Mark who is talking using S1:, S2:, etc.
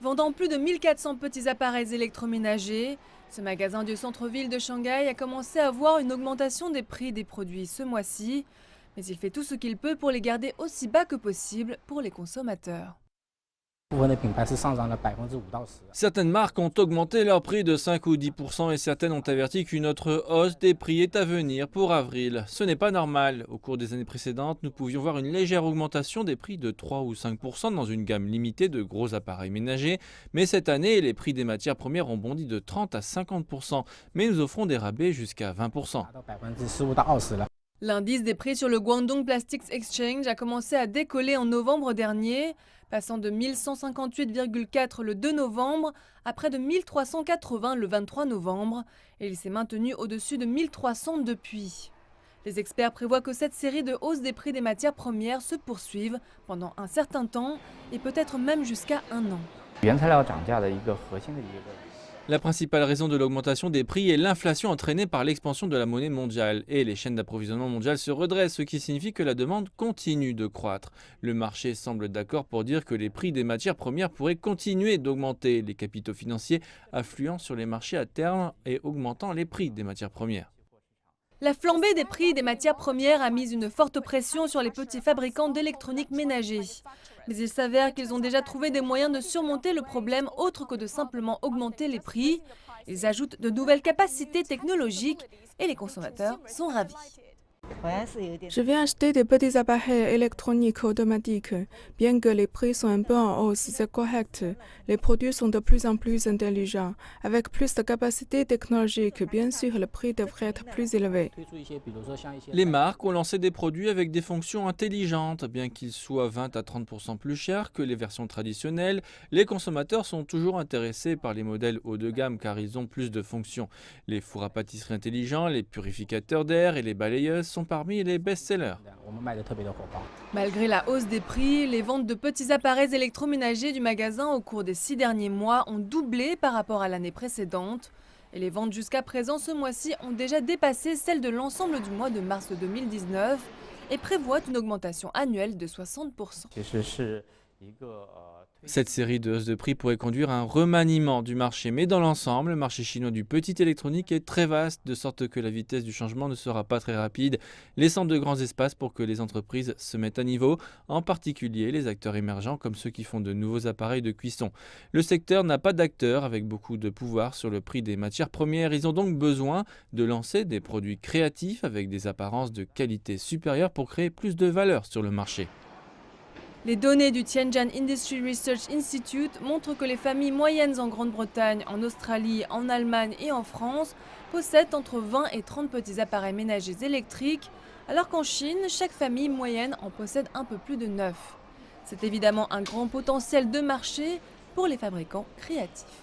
S1: Vendant plus de 1400 petits appareils électroménagers, ce magasin du centre-ville de Shanghai a commencé à voir une augmentation des prix des produits ce mois-ci, mais il fait tout ce qu'il peut pour les garder aussi bas que possible pour les consommateurs.
S2: Certaines marques ont augmenté leur prix de 5 ou 10% et certaines ont averti qu'une autre hausse des prix est à venir pour avril. Ce n'est pas normal. Au cours des années précédentes, nous pouvions voir une légère augmentation des prix de 3 ou 5% dans une gamme limitée de gros appareils ménagers. Mais cette année, les prix des matières premières ont bondi de 30 à 50%. Mais nous offrons des rabais jusqu'à 20%.
S1: L'indice des prix sur le Guangdong Plastics Exchange a commencé à décoller en novembre dernier, passant de 1158,4 le 2 novembre à près de 1380 le 23 novembre, et il s'est maintenu au-dessus de 1300 depuis. Les experts prévoient que cette série de hausses des prix des matières premières se poursuive pendant un certain temps et peut-être même jusqu'à un an.
S2: La principale raison de l'augmentation des prix est l'inflation entraînée par l'expansion de la monnaie mondiale. Et les chaînes d'approvisionnement mondiales se redressent, ce qui signifie que la demande continue de croître. Le marché semble d'accord pour dire que les prix des matières premières pourraient continuer d'augmenter, les capitaux financiers affluant sur les marchés à terme et augmentant les prix des matières premières.
S1: La flambée des prix des matières premières a mis une forte pression sur les petits fabricants d'électronique ménager. Mais il s'avère qu'ils ont déjà trouvé des moyens de surmonter le problème autre que de simplement augmenter les prix. Ils ajoutent de nouvelles capacités technologiques et les consommateurs sont ravis.
S3: Je viens acheter des petits appareils électroniques automatiques. Bien que les prix sont un peu en hausse, c'est correct. Les produits sont de plus en plus intelligents. Avec plus de capacités technologiques, bien sûr, le prix devrait être plus élevé.
S2: Les marques ont lancé des produits avec des fonctions intelligentes. Bien qu'ils soient 20 à 30% plus chers que les versions traditionnelles, les consommateurs sont toujours intéressés par les modèles haut de gamme car ils ont plus de fonctions. Les fours à pâtisserie intelligents, les purificateurs d'air et les balayeuses sont parmi les best-sellers.
S1: Malgré la hausse des prix, les ventes de petits appareils électroménagers du magasin au cours des 6 derniers mois ont doublé par rapport à l'année précédente. Et les ventes jusqu'à présent ce mois-ci ont déjà dépassé celles de l'ensemble du mois de mars 2019 et prévoient une augmentation annuelle de 60%.
S2: Cette série de hausses de prix pourrait conduire à un remaniement du marché, mais dans l'ensemble, le marché chinois du petit électronique est très vaste, de sorte que la vitesse du changement ne sera pas très rapide, laissant de grands espaces pour que les entreprises se mettent à niveau, en particulier les acteurs émergents comme ceux qui font de nouveaux appareils de cuisson. Le secteur n'a pas d'acteurs avec beaucoup de pouvoir sur le prix des matières premières, ils ont donc besoin de lancer des produits créatifs avec des apparences de qualité supérieure pour créer plus de valeur sur le marché.
S1: Les données du Tianjin Industry Research Institute montrent que les familles moyennes en Grande-Bretagne, en Australie, en Allemagne et en France possèdent entre 20 et 30 petits appareils ménagers électriques, alors qu'en Chine, chaque famille moyenne en possède un peu plus de 9. C'est évidemment un grand potentiel de marché pour les fabricants créatifs.